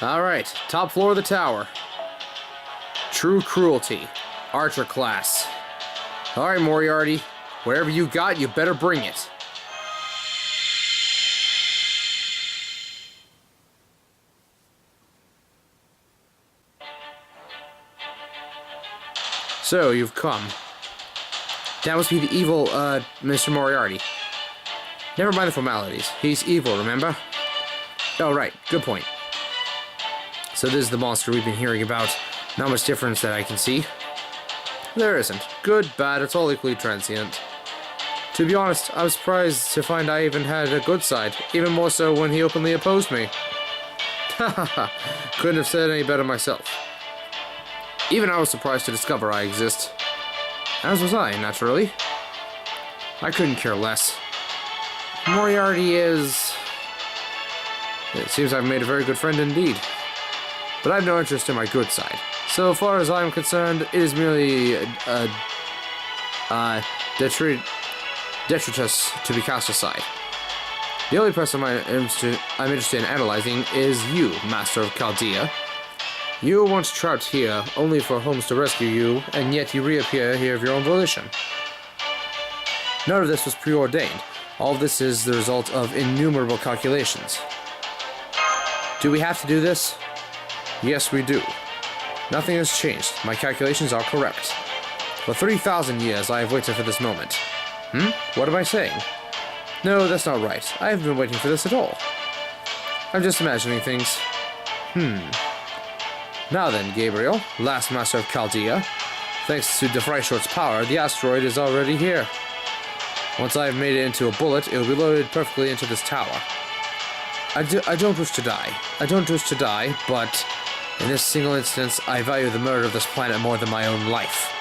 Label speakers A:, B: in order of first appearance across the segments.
A: Alright, top floor of the tower. True Cruelty. Archer class. Alright, Moriarty. Whatever you got, you better bring it. So, you've come. That must be the evil, Mr. Moriarty. Never mind the formalities. He's evil, remember? Oh, right. Good point. So this is the monster we've been hearing about. Not much difference that I can see. There isn't. Good, bad, it's all equally transient. To be honest, I was surprised to find I even had a good side. Even more so when he openly opposed me. Hahaha. Couldn't have said any better myself. Even I was surprised to discover I exist. As was I, naturally. I couldn't care less. Moriarty is... It seems I've made a very good friend indeed. But I have no interest in my good side. So far as I'm concerned, it is merely detritus to be cast aside. The only person I'm interested in analyzing is you, Master of Chaldea. You were once trapped here, only for Holmes to rescue you, and yet you reappear here of your own volition. None of this was preordained. All of this is the result of innumerable calculations. Do we have to do this? Yes, we do. Nothing has changed. My calculations are correct. For 3,000 years, I have waited for this moment. What am I saying? No, that's not right. I haven't been waiting for this at all. I'm just imagining things. Now then, Gabriel, last Master of Chaldea. Thanks to Defryshort's power, the asteroid is already here. Once I have made it into a bullet, it will be loaded perfectly into this tower. I don't wish to die. I don't wish to die, but in this single instance, I value the murder of this planet more than my own life.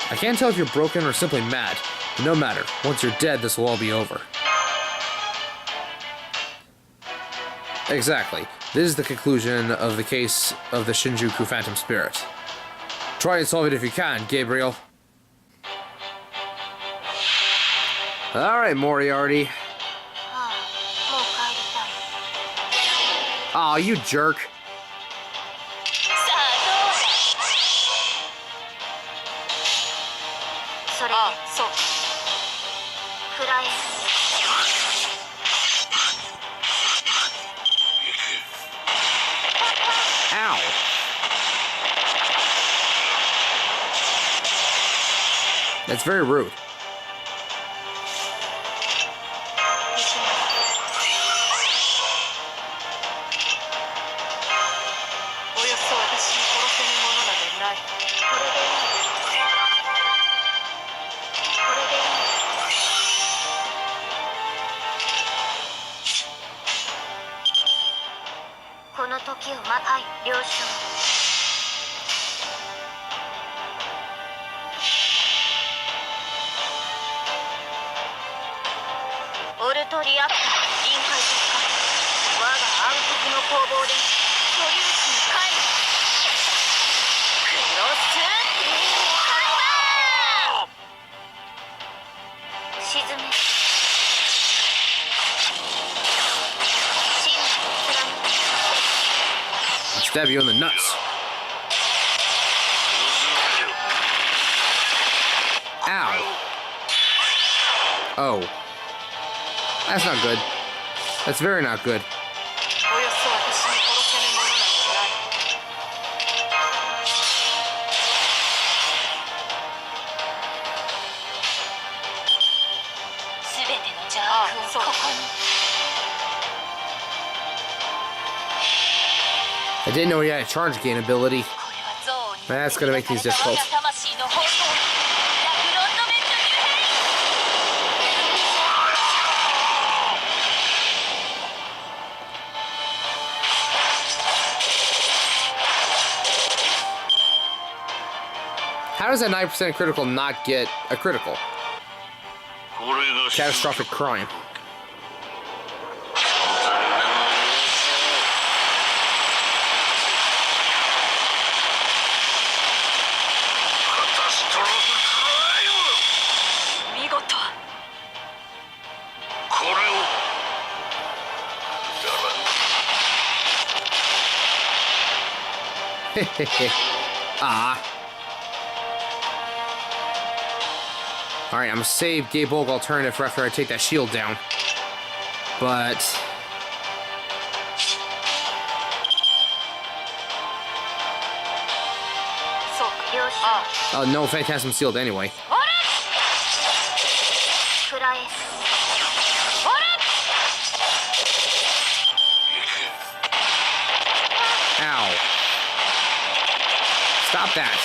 A: I can't tell if you're broken or simply mad, but no matter. Once you're dead, this will all be over. Exactly. This is the conclusion of the case of the Shinjuku Phantom Spirit. Try and solve it if you can, Gabriel. Alright, Moriarty. Aw, you jerk. Ow. That's very rude. Stab you in the nuts. Ow. Oh. That's not good. That's very not good. I didn't know he had a charge gain ability. That's gonna make these difficult. How does that 9% critical not get a critical? Catastrophic crime. Ah. Alright, I'm gonna save Gabe Bulk alternative for after I take that shield down. But... oh, no Phantasm sealed anyway. Ow. Stop that.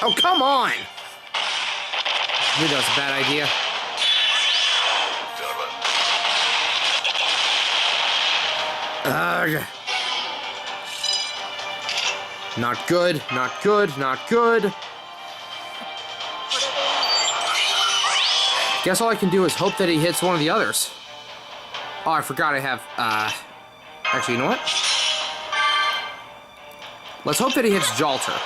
A: Oh, come on! I knew that was a bad idea. Ugh. Not good, not good, not good. Guess all I can do is hope that he hits one of the others. Oh, I forgot I have, actually, you know what? Let's hope that he hits Jalter.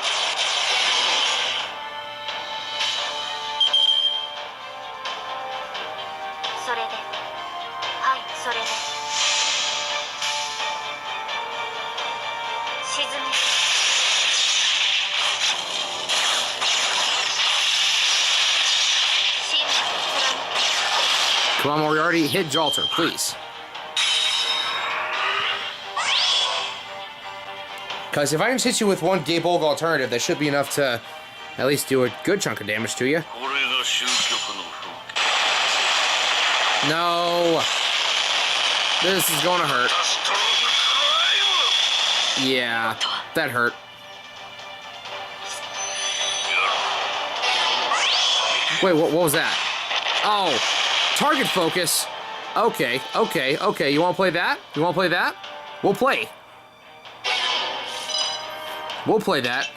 A: Come on, Moriarty, hit Jalter, please. Because if I can hit you with one Gabe Bulk alternative, that should be enough to at least do a good chunk of damage to you. No. This is going to hurt. Yeah, that hurt. Wait, what was that? Oh, target focus. Okay, okay, okay. You want to play that? You want to play that? We'll play. We'll play that.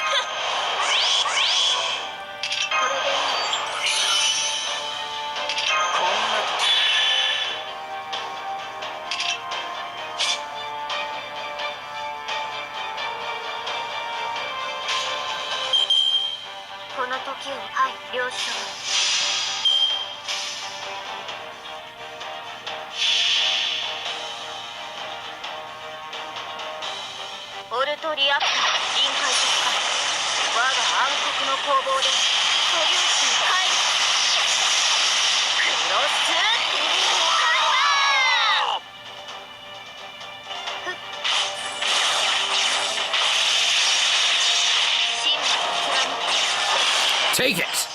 A: Take it!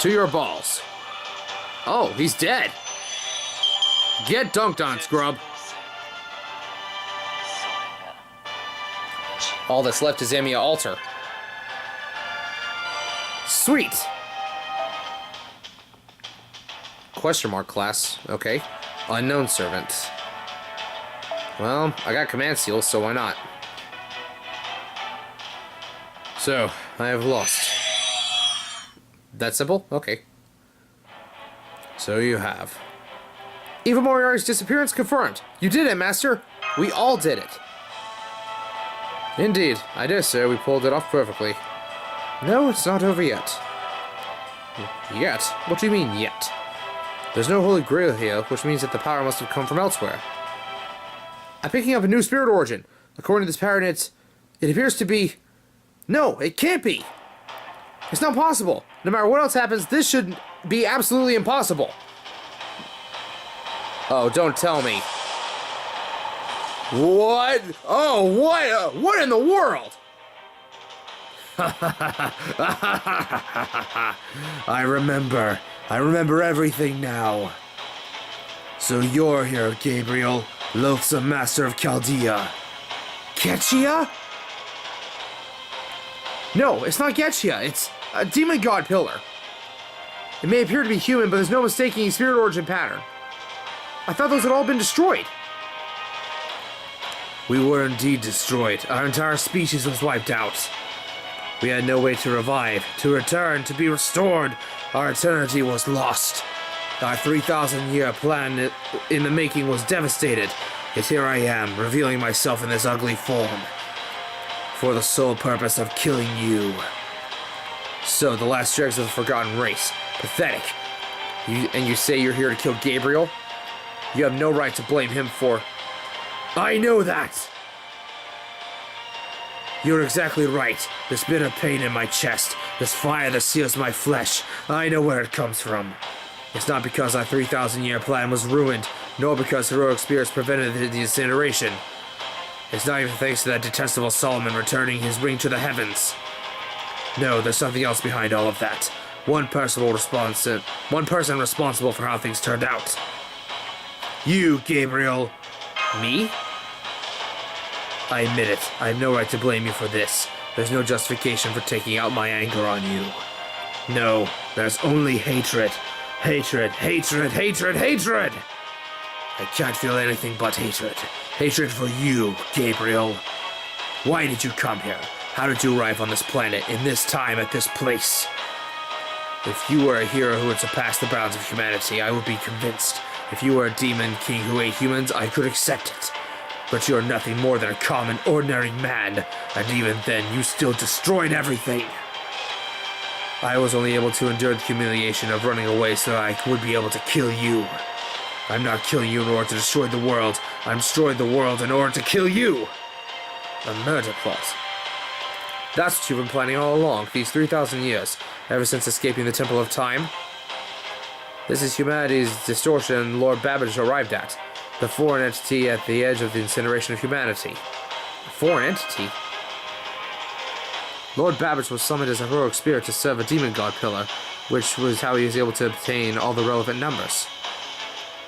A: To your balls. Oh, he's dead. Get dunked on, scrub. All that's left is Amiya Alter. Sweet! Question mark class. Okay. Unknown servant. Well, I got command seal, so why not? So, I have lost. That simple? Okay. So you have. Eva Moriarty's disappearance confirmed. You did it, Master. We all did it. Indeed, I dare say we pulled it off perfectly. No, it's not over yet. Yet? What do you mean, yet? There's no Holy Grail here, which means that the power must have come from elsewhere. I'm picking up a new spirit origin. According to this pattern, it appears to be... No, it can't be! It's not possible. No matter what else happens, this should be absolutely impossible. Oh, don't tell me. What? Oh, what? What in the world? I remember everything now. So you're here, Gabriel, loathsome master of Chaldea. Getchia? No, it's not Getchia. It's a demon god pillar. It may appear to be human, but there's no mistaking its spirit origin pattern. I thought those had all been destroyed. We were indeed destroyed. Our entire species was wiped out. We had no way to revive, to return, to be restored. Our eternity was lost. Our 3,000-year plan in the making was devastated. Yet here I am, revealing myself in this ugly form, for the sole purpose of killing you. So, the last dregs of the forgotten race. Pathetic. You say you're here to kill Gabriel? You have no right to blame him for... I know that! You're exactly right. This bitter pain in my chest, this fire that seals my flesh, I know where it comes from. It's not because our 3,000-year plan was ruined, nor because heroic spirits prevented the incineration. It's not even thanks to that detestable Solomon returning his ring to the heavens. No, there's something else behind all of that. One person responsible for how things turned out. You, Gabriel. Me? I admit it. I have no right to blame you for this. There's no justification for taking out my anger on you. No, there's only hatred. Hatred, hatred, hatred, hatred! I can't feel anything but hatred. Hatred for you, Gabriel. Why did you come here? How did you arrive on this planet, in this time, at this place? If you were a hero who had surpassed the bounds of humanity, I would be convinced. If you were a demon king who ate humans, I could accept it. But you're nothing more than a common, ordinary man, and even then, you still destroyed everything. I was only able to endure the humiliation of running away so that I would be able to kill you. I'm not killing you in order to destroy the world. I'm destroying the world in order to kill you. A murder plot. That's what you've been planning all along, these 3,000 years, ever since escaping the Temple of Time. This is humanity's distortion Lord Babbage arrived at. The foreign entity at the edge of the incineration of humanity. A foreign entity? Lord Babbage was summoned as a heroic spirit to serve a demon god pillar, which was how he was able to obtain all the relevant numbers.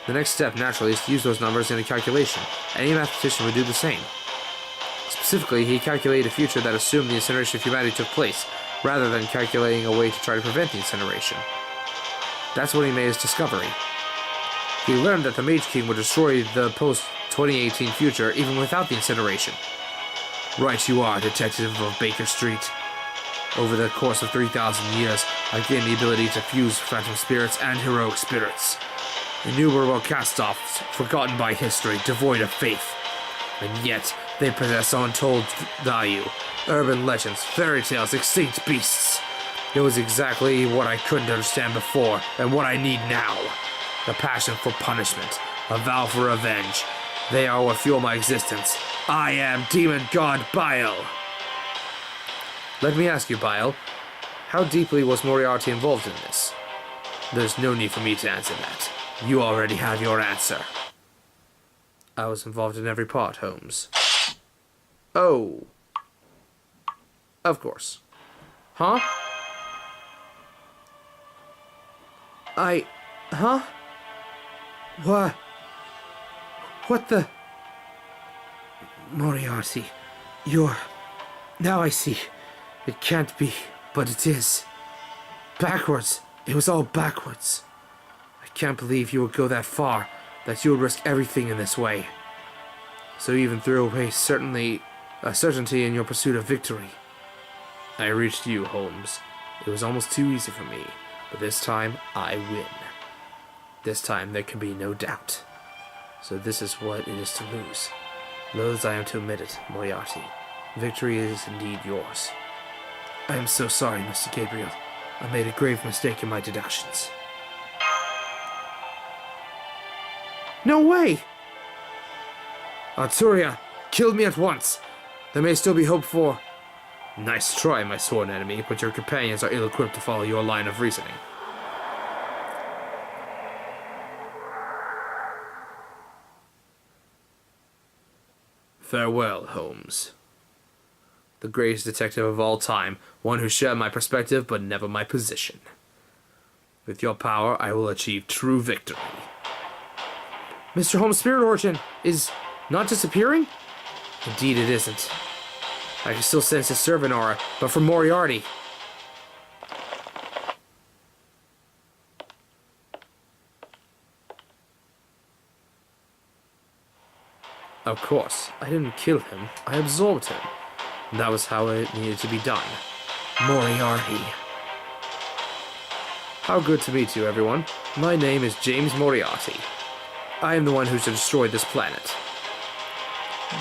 A: The next step, naturally, is to use those numbers in a calculation. Any mathematician would do the same. Specifically, he calculated a future that assumed the incineration of humanity took place, rather than calculating a way to try to prevent the incineration. That's when he made his discovery. He learned that the Mage King would destroy the post-2018 future even without the incineration. Right you are, detective of Baker Street. Over the course of 3,000 years, I've gained the ability to fuse phantom spirits and heroic spirits. Innumerable cast-offs, forgotten by history, devoid of faith. And yet, they possess untold value. Urban legends, fairy tales, extinct beasts. It was exactly what I couldn't understand before, and what I need now. The passion for punishment, a vow for revenge. They are what fuel my existence. I am Demon God Bile. Let me ask you, Bile, how deeply was Moriarty involved in this? There's no need for me to answer that. You already have your answer. I was involved in every part, Holmes. Oh. Of course. Huh? Huh? What the... Moriarty, you're... Now I see. It can't be, but it is. Backwards. It was all backwards. I can't believe you would go that far, that you would risk everything in this way. So you even threw away a certainty in your pursuit of victory. I reached you, Holmes. It was almost too easy for me, but this time I win. This time there can be no doubt. So this is what it is to lose. Loath as I am to admit it, Moriarty. Victory is indeed yours. I am so sorry, Mr. Gabriel. I made a grave mistake in my deductions. No way! Arturia killed me at once. There may still be hope for... Nice try, my sworn enemy, but your companions are ill-equipped to follow your line of reasoning. Farewell, Holmes. The greatest detective of all time, one who shared my perspective but never my position. With your power, I will achieve true victory. Mr. Holmes' spirit origin is not disappearing? Indeed it isn't. I can still sense his servant aura, but from Moriarty. Of course, I didn't kill him. I absorbed him. That was how it needed to be done. Moriarty. How good to meet you, everyone. My name is James Moriarty. I am the one who destroyed this planet.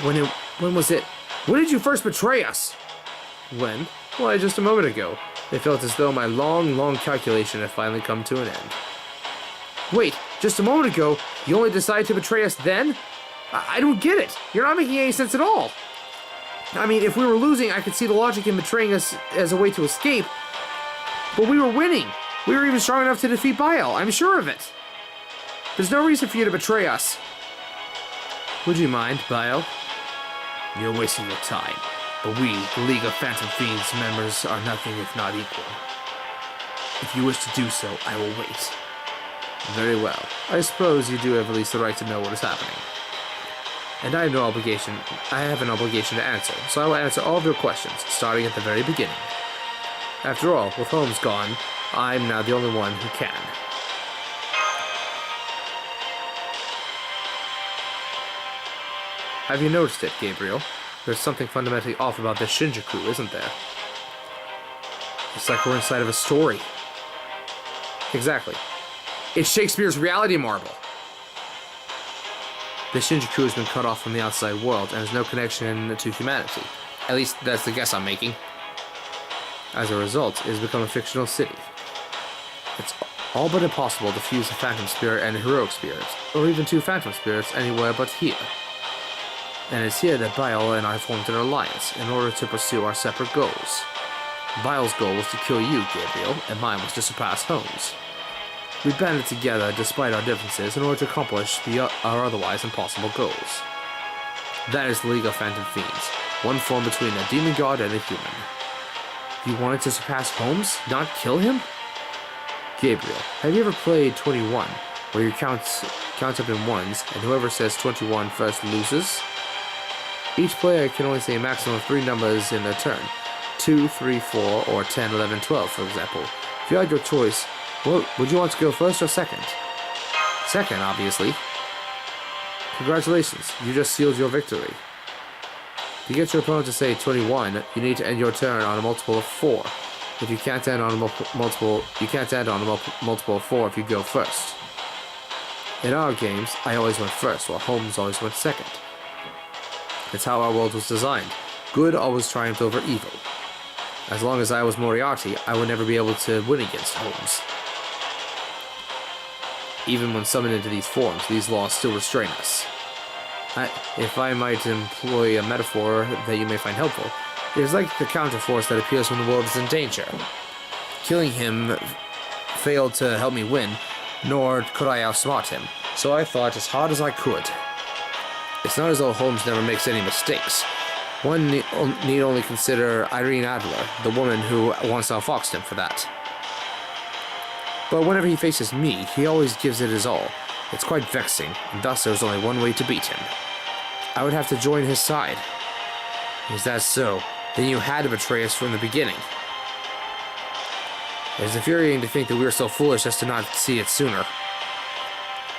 A: When was it? When did you first betray us? When? Why, just a moment ago. It felt as though my long calculation had finally come to an end. Wait, just a moment ago, you only decided to betray us then? I don't get it. You're not making any sense at all. I mean, if we were losing, I could see the logic in betraying us as a way to escape. But we were winning. We were even strong enough to defeat Bile. I'm sure of it. There's no reason for you to betray us. Would you mind, Bile? You're wasting your time. But we, the League of Phantom Fiends members, are nothing if not equal. If you wish to do so, I will wait. Very well. I suppose you do have at least the right to know what is happening. And I have an obligation to answer, so I will answer all of your questions, starting at the very beginning. After all, with Holmes gone, I'm now the only one who can. Have you noticed it, Gabriel? There's something fundamentally off about this Shinjuku, isn't there? It's like we're inside of a story. Exactly. It's Shakespeare's reality marble. The Shinjuku has been cut off from the outside world and has no connection to humanity. At least that's the guess I'm making. As a result, it has become a fictional city. It's all but impossible to fuse a phantom spirit and a heroic spirit, or even two phantom spirits anywhere but here. And it's here that Bile and I formed an alliance in order to pursue our separate goals. Bile's goal was to kill you, Gabriel, and mine was to surpass Holmes. We banded together despite our differences in order to accomplish our otherwise impossible goals. That is the League of Phantom Fiends, one form between a demon god and a human. You wanted to surpass Holmes, not kill him? Gabriel, have you ever played 21, where you count up in ones, and whoever says 21 first loses? Each player can only say a maximum of 3 numbers in a turn. 2, 3, 4, or 10, 11, 12, for example. If you had your choice, well, would you want to go first or second? Second, obviously. Congratulations, you just sealed your victory. To get your opponent to say 21, you need to end your turn on a multiple of 4. If you can't end on a multiple of 4 if you go first. In our games, I always went first, while Holmes always went second. It's how our world was designed. Good always triumphed over evil. As long as I was Moriarty, I would never be able to win against Holmes. Even when summoned into these forms, these laws still restrain us. If I might employ a metaphor that you may find helpful, it is like the counterforce that appears when the world is in danger. Killing him failed to help me win, nor could I outsmart him, so I fought as hard as I could. It's not as though Holmes never makes any mistakes. One need only consider Irene Adler, the woman who once outfoxed him for that. But whenever he faces me, he always gives it his all. It's quite vexing, and thus there's only one way to beat him. I would have to join his side. Is that so? Then you had to betray us from the beginning. It is infuriating to think that we were so foolish as to not see it sooner.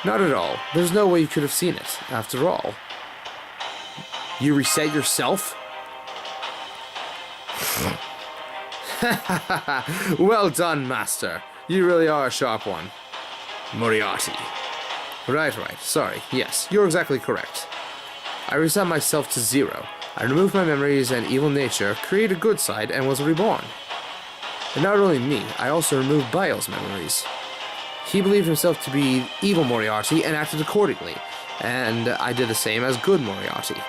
A: Not at all. There's no way you could have seen it, after all. You reset yourself? Well done, Master. You really are a sharp one. Moriarty. Right. Sorry. Yes, you're exactly correct. I reset myself to 0. I removed my memories and evil nature, created a good side, and was reborn. And not only me, I also removed Bile's memories. He believed himself to be evil Moriarty and acted accordingly, and I did the same as good Moriarty.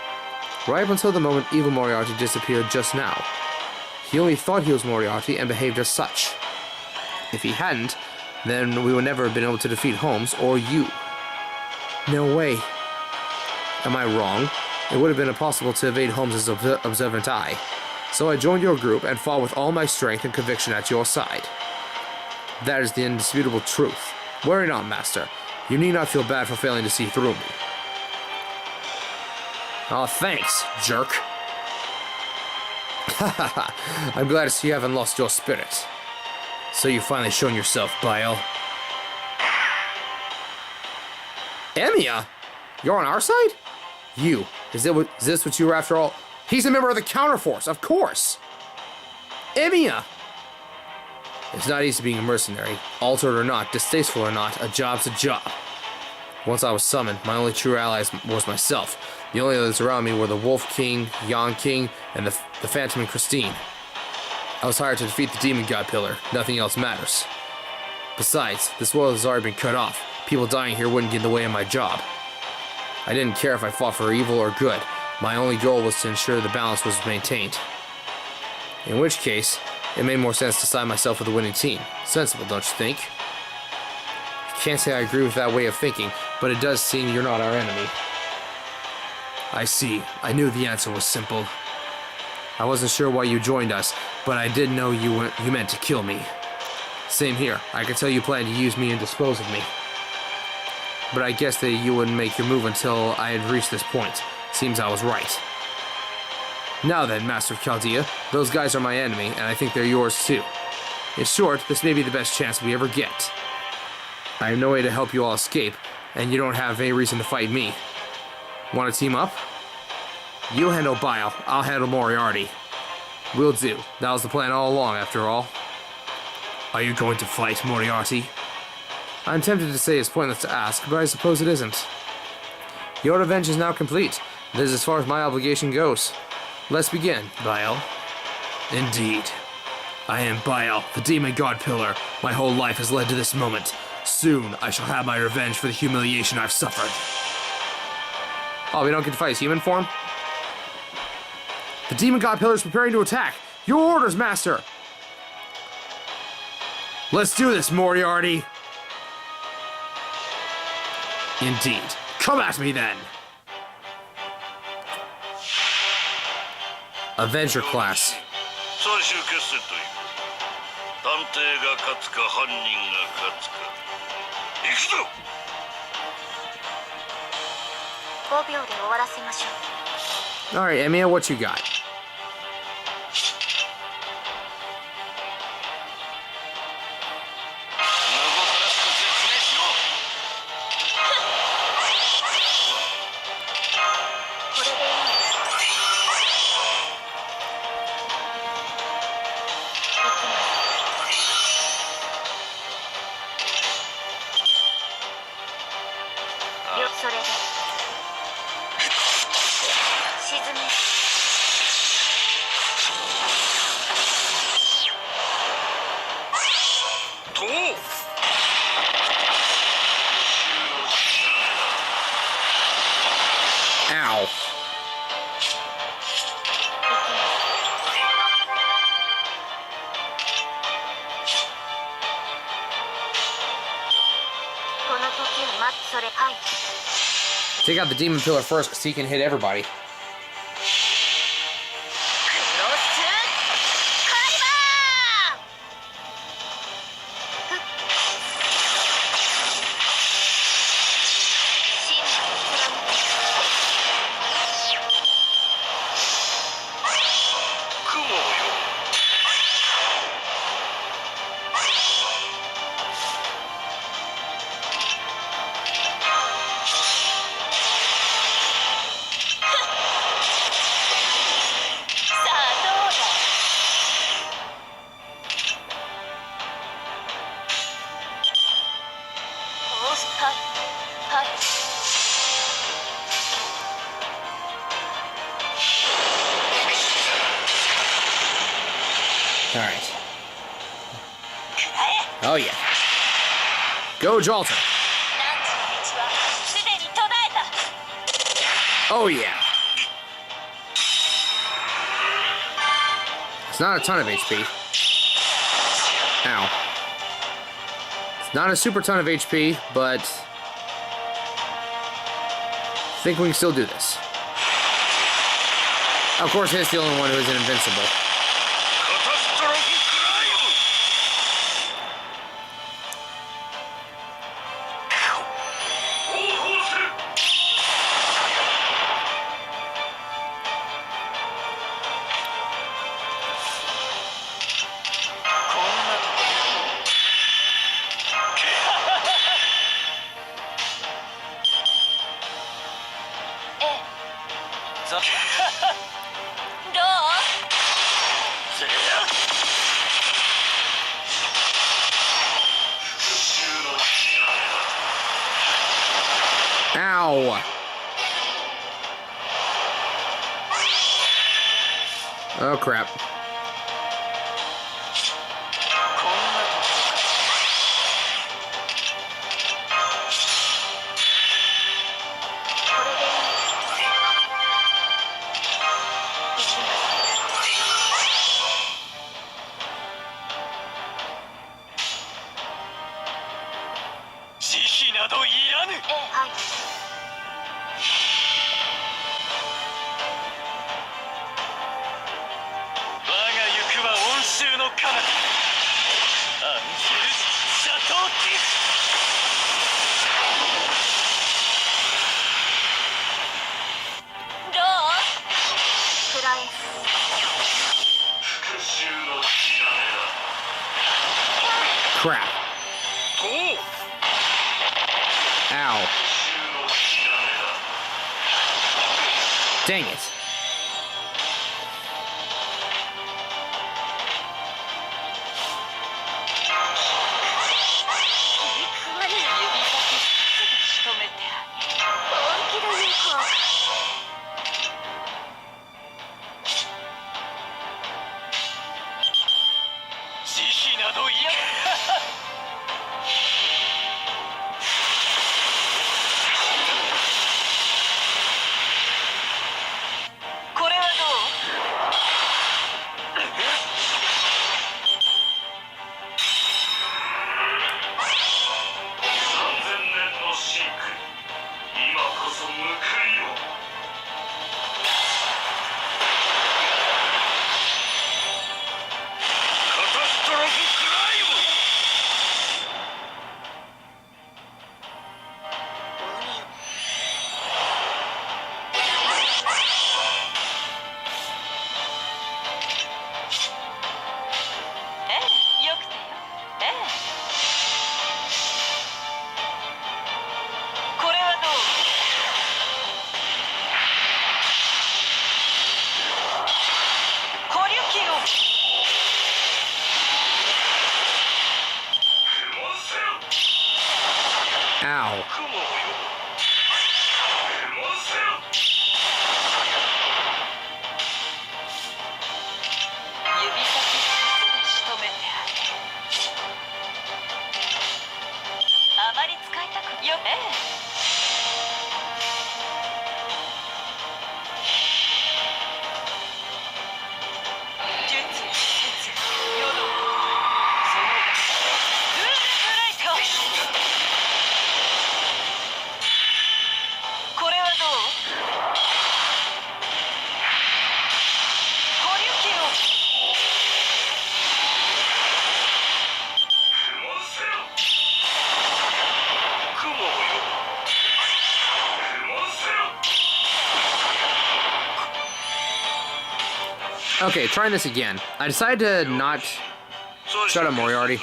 A: Right up until the moment evil Moriarty disappeared just now. He only thought he was Moriarty and behaved as such. If he hadn't, then we would never have been able to defeat Holmes or you. No way. Am I wrong? It would have been impossible to evade Holmes' observant eye. So I joined your group and fought with all my strength and conviction at your side. That is the indisputable truth. Worry not, Master. You need not feel bad for failing to see through me. Aw, thanks, jerk. I'm glad to see you haven't lost your spirit. So you've finally shown yourself, Bile. Emiya? You're on our side? You. Is this what you were after all? He's a member of the Counterforce, of course! Emiya! It's not easy being a mercenary. Altered or not, distasteful or not, a job's a job. Once I was summoned, my only true ally was myself. The only others around me were the Wolf King, Yon King, and the Phantom and Christine. I was hired to defeat the Demon God Pillar. Nothing else matters. Besides, this world has already been cut off. People dying here wouldn't get in the way of my job. I didn't care if I fought for evil or good. My only goal was to ensure the balance was maintained. In which case, it made more sense to side myself with the winning team. Sensible, don't you think? Can't say I agree with that way of thinking, but it does seem you're not our enemy. I see. I knew the answer was simple. I wasn't sure why you joined us, but I did know you meant to kill me. Same here. I could tell you planned to use me and dispose of me. But I guess that you wouldn't make your move until I had reached this point. Seems I was right. Now then, Master of Chaldea, those guys are my enemy, and I think they're yours too. In short, this may be the best chance we ever get. I have no way to help you all escape, and you don't have any reason to fight me. Want to team up? You handle Bile, I'll handle Moriarty. Will do. That was the plan all along, after all. Are you going to fight Moriarty? I'm tempted to say it's pointless to ask, but I suppose it isn't. Your revenge is now complete. This is as far as my obligation goes. Let's begin, Bile. Indeed. I am Bile, the Demon God Pillar. My whole life has led to this moment. Soon, I shall have my revenge for the humiliation I've suffered. Oh, we don't get to fight his human form? The Demon God Pillar is preparing to attack. Your orders, Master! Let's do this, Moriarty! Indeed. Come at me, then! Avenger class. Alright, Emiya, what you got? Ow. Take out the Demon Pillar first, because he can hit everybody. Alright. Oh yeah. Go, Jalter. Oh yeah. It's not a ton of HP. Ow. It's not a super ton of HP, but I think we can still do this. Of course, he's the only one who isn't invincible. Ow! Oh crap. Crap. Ow. Dang it. Ow. Okay, trying this again. I decided to not shut up Moriarty.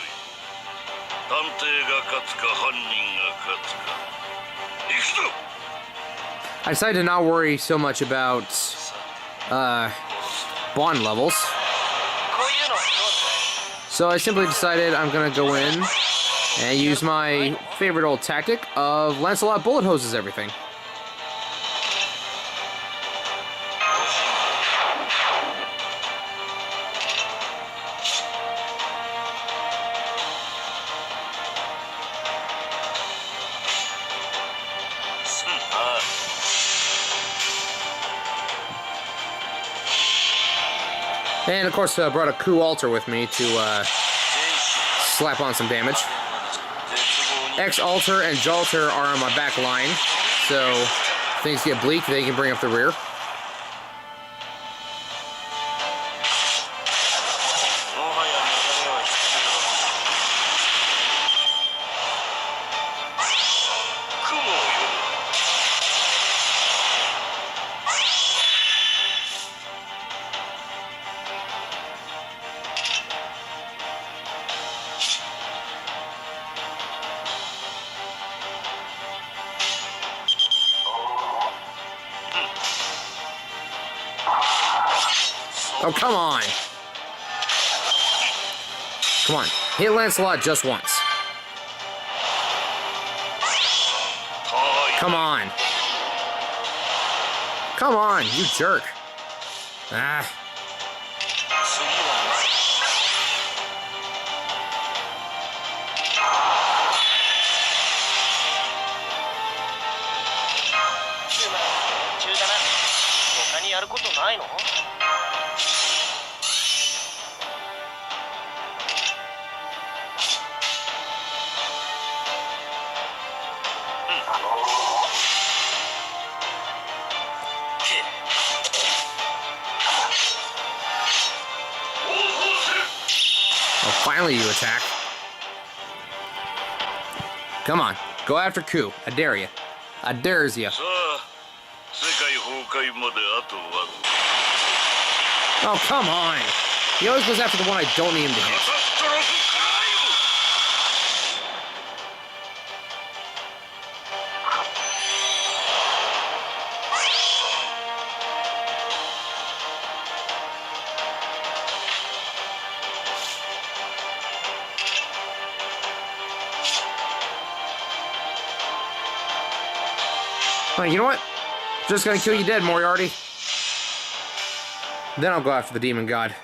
A: I decided to not worry so much about bond levels. So I simply decided I'm gonna go in and use my favorite old tactic of Lancelot bullet hoses everything. And of course, brought a coup altar with me to slap on some damage. X altar and Jalter are on my back line, so if things get bleak, they can bring up the rear. Oh, come on. Come on. Hit Lancelot just once. Come on. Come on, you jerk. Ah. Oh, finally you attack. Come on, go after Ku. I dare you. I dares you. Oh, come on. He always goes after the one I don't need him to hit. Well, you know what? I'm just gonna kill you dead, Moriarty. Then I'll go after the demon god.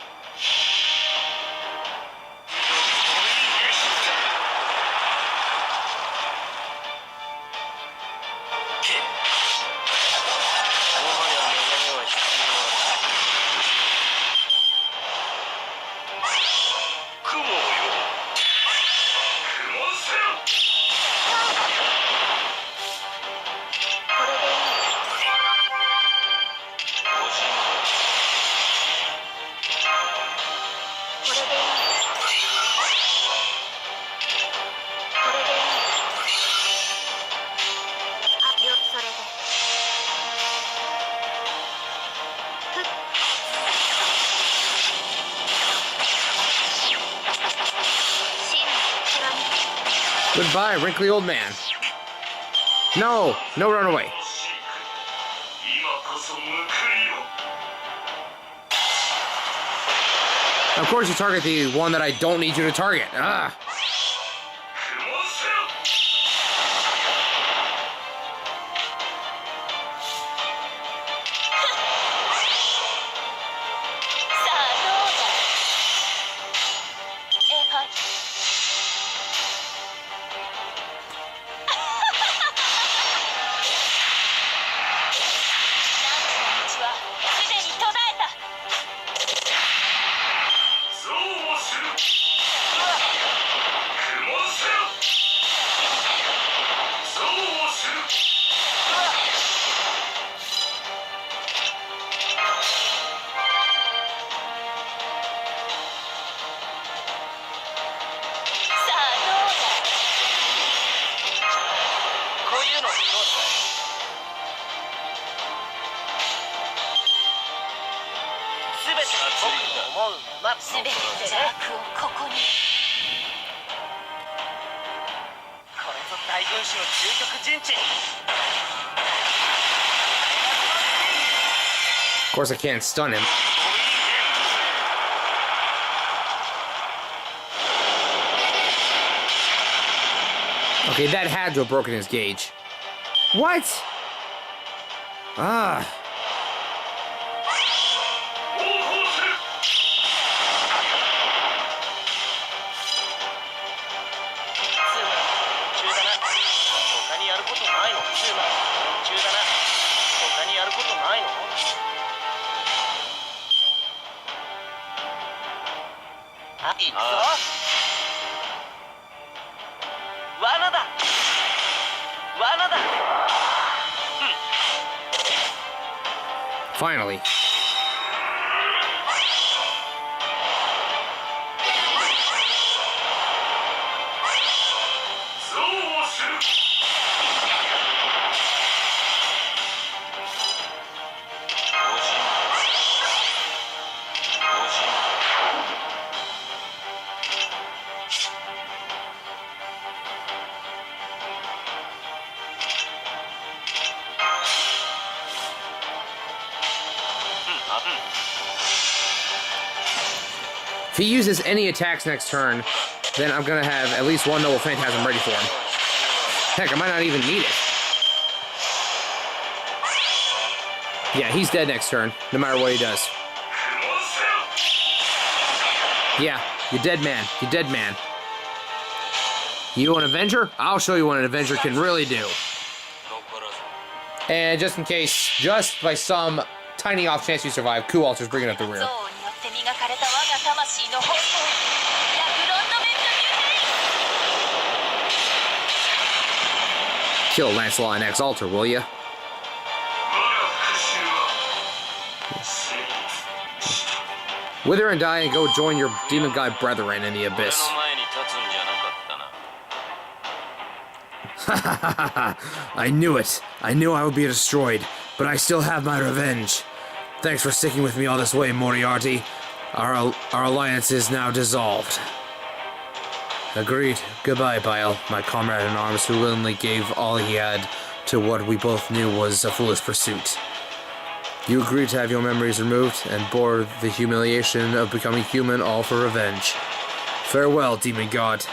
A: Goodbye, wrinkly old man. No, no run away. Of course you target the one that I don't need you to target. Ah. Of course I can't stun him. Okay, that had to have broken his gauge. What? Ah. Finally. If he uses any attacks next turn, then I'm gonna have at least one Noble Phantasm ready for him. Heck, I might not even need it. Yeah, he's dead next turn, no matter what he does. Yeah, you're dead man. You're dead man. You an Avenger? I'll show you what an Avenger can really do. And just in case, just by some tiny off chance you survive, Cruelty's bringing up the rear. Kill Lancelot and Exalter, will ya? Wither and die and go join your demon god brethren in the abyss. I knew it. I knew I would be destroyed, but I still have my revenge. Thanks for sticking with me all this way, Moriarty. Our alliance is now dissolved. Agreed. Goodbye, Bile, my comrade in arms who willingly gave all he had to what we both knew was a foolish pursuit. You agreed to have your memories removed and bore the humiliation of becoming human, all for revenge. Farewell, demon god.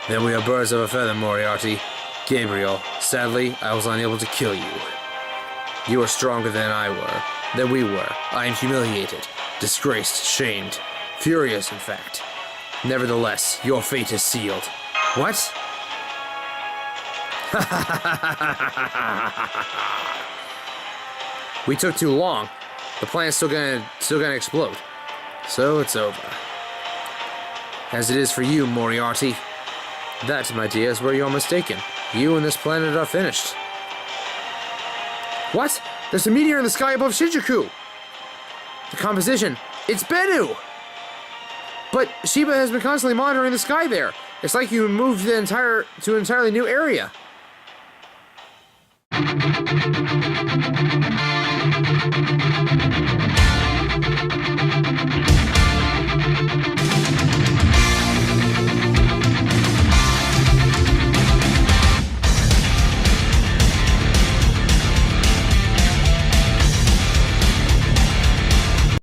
A: Then we are birds of a feather, Moriarty. Gabriel, sadly, I was unable to kill you. You are stronger than we were. I am humiliated, disgraced, shamed, furious, in fact. Nevertheless, your fate is sealed. What? We took too long. The planet's still gonna explode. So it's over. As it is for you, Moriarty. That, my dear, is where you're mistaken. You and this planet are finished. What? There's a meteor in the sky above Shinjuku! The composition. It's Bennu! But Shiba has been constantly monitoring the sky there. It's like you moved to an entirely new area.